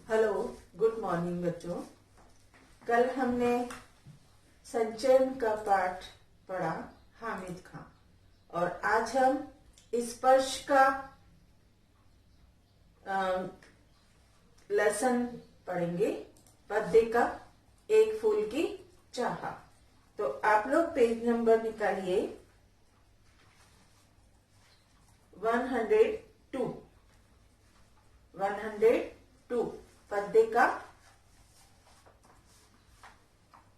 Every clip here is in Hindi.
हेलो, गुड मॉर्निंग बच्चों। कल हमने संचयन का पाठ पढ़ा हामिद खां, और आज हम स्पर्श का लेसन पढ़ेंगे। पद्य का एक फूल की चाह। तो आप लोग पेज नंबर निकालिए 102। 102 पद्य का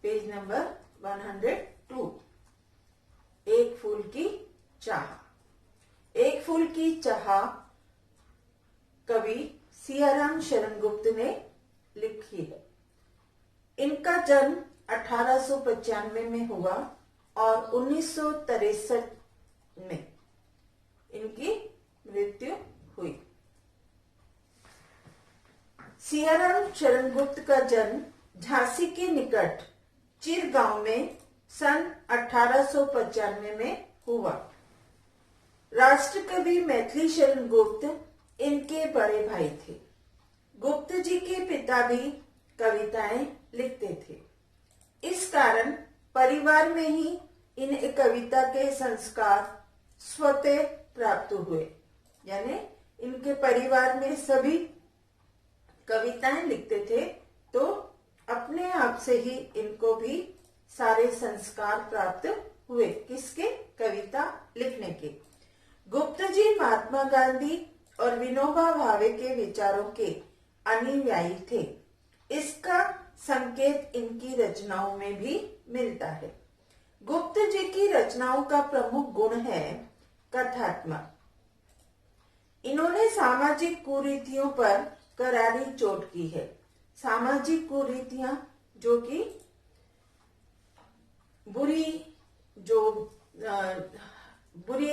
पेज नंबर 102। एक फूल की चाह। एक फूल की चाह कवि सियाराम शरणगुप्त ने लिखी है। इनका जन्म 1895 में हुआ और 1963 में इनकी मृत्यु हुई। सियाराम शरणगुप्त का जन्म झांसी के निकट चिर गांव में सन 1895 में हुआ। राष्ट्रकवि मैथिली शरणगुप्त इनके बड़े भाई थे। गुप्त जी के पिता भी कविताएं लिखते थे। इस कारण परिवार में ही इन्हें कविता के संस्कार स्वतः प्राप्त हुए। यानी इनके परिवार में सभी कविताएं लिखते थे, तो अपने आप से ही इनको भी सारे संस्कार प्राप्त हुए। किसके? कविता लिखने के। गुप्त जी महात्मा गांधी और विनोबा भावे के विचारों के अनुयायी थे। इसका संकेत इनकी रचनाओं में भी मिलता है। गुप्त जी की रचनाओं का प्रमुख गुण है कथात्मक। इन्होंने सामाजिक कुरीतियों पर करारी चोट की है। सामाजिक कुरीतियां जो कि बुरी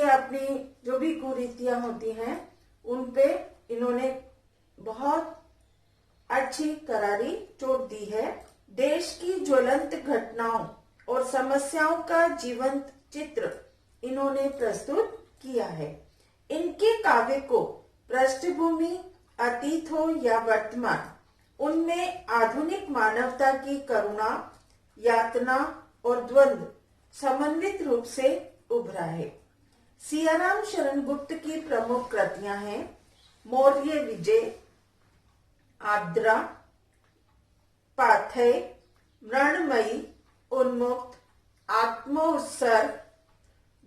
अपनी जो भी कुरीतियां होती हैं, उन पे इन्होंने बहुत अच्छी करारी चोट दी है। देश की ज्वलंत घटनाओं और समस्याओं का जीवंत चित्र इन्होंने प्रस्तुत किया है। इनके काव्य को पृष्ठभूमि अतीत हो या वर्तमान, उनमें आधुनिक मानवता की करुणा, यातना और द्वंद्व समन्वित रूप से उभरा है। सियाराम शरणगुप्त की प्रमुख कृतियां हैं मौर्य विजय, आर्द्रा, पाथेय, मृण्मयी, उन्मुक्त, आत्मोत्सर्ग,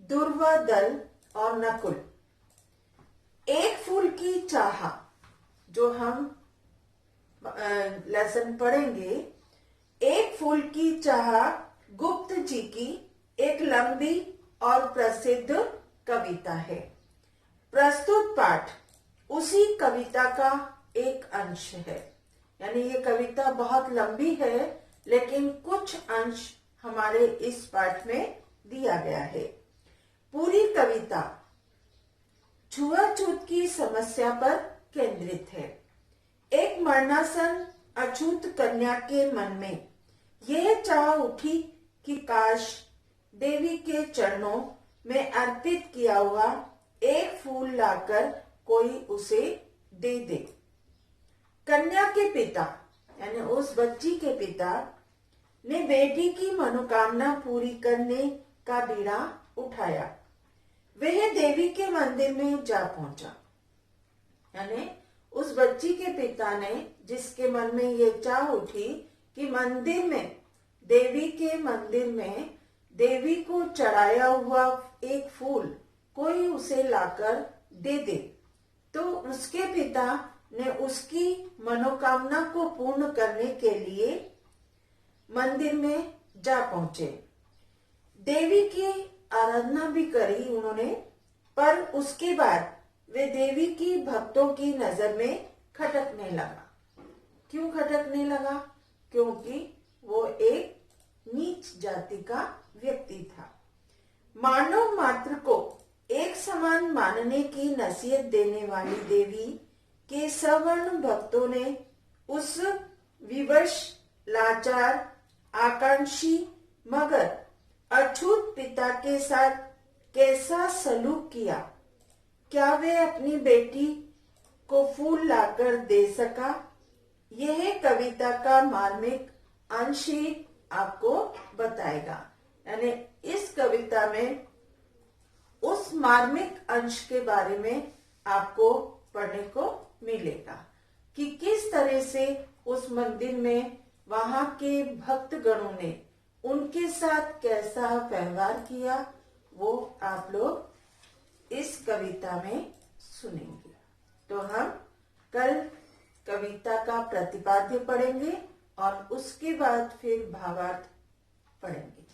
दुर्वादल और नकुल। एक फूल की चाह जो हम लेसन पढ़ेंगे, एक फूल की चाह गुप्त जी की एक लंबी और प्रसिद्ध कविता है। प्रस्तुत पाठ उसी कविता का एक अंश है। यानी ये कविता बहुत लंबी है, लेकिन कुछ अंश हमारे इस पाठ में दिया गया है। पूरी कविता छुआछूत की समस्या पर केंद्रित है। एक मरणासन अछूत कन्या के मन में यह चाह उठी कि काश देवी के चरणों में अर्पित किया हुआ एक फूल लाकर कोई उसे दे दे। कन्या के पिता यानी उस बच्ची के पिता ने बेटी की मनोकामना पूरी करने का बीड़ा उठाया। वह देवी के मंदिर में जा पहुंचा। यानी उस बच्ची के पिता ने, जिसके मन में ये चाह उठी कि मंदिर में, देवी के मंदिर में देवी को चढ़ाया हुआ एक फूल कोई उसे लाकर दे दे, तो उसके पिता ने उसकी मनोकामना को पूर्ण करने के लिए मंदिर में जा पहुंचे। देवी की आराधना भी करी उन्होंने, पर उसके बाद वे देवी की भक्तों की नजर में खटकने लगा। क्यों खटकने लगा? क्योंकि वो एक नीच जाति का व्यक्ति था। मानव मात्र को एक समान मानने की नसीहत देने वाली देवी के सवर्ण भक्तों ने उस विवश, लाचार, आकांक्षी मगर अछूत पिता के साथ कैसा सलूक किया। क्या वे अपनी बेटी को फूल लाकर दे सका? यह कविता का मार्मिक अंश ही आपको बताएगा। यानी इस कविता में उस मार्मिक अंश के बारे में आपको पढ़ने को मिलेगा कि किस तरह से उस मंदिर में वहां के भक्त गणों ने उनके साथ कैसा व्यवहार किया, वो आप लोग इस कविता में सुनेंगे। तो हम कल कविता का प्रतिपाद्य पढ़ेंगे और उसके बाद फिर भावार्थ पढ़ेंगे।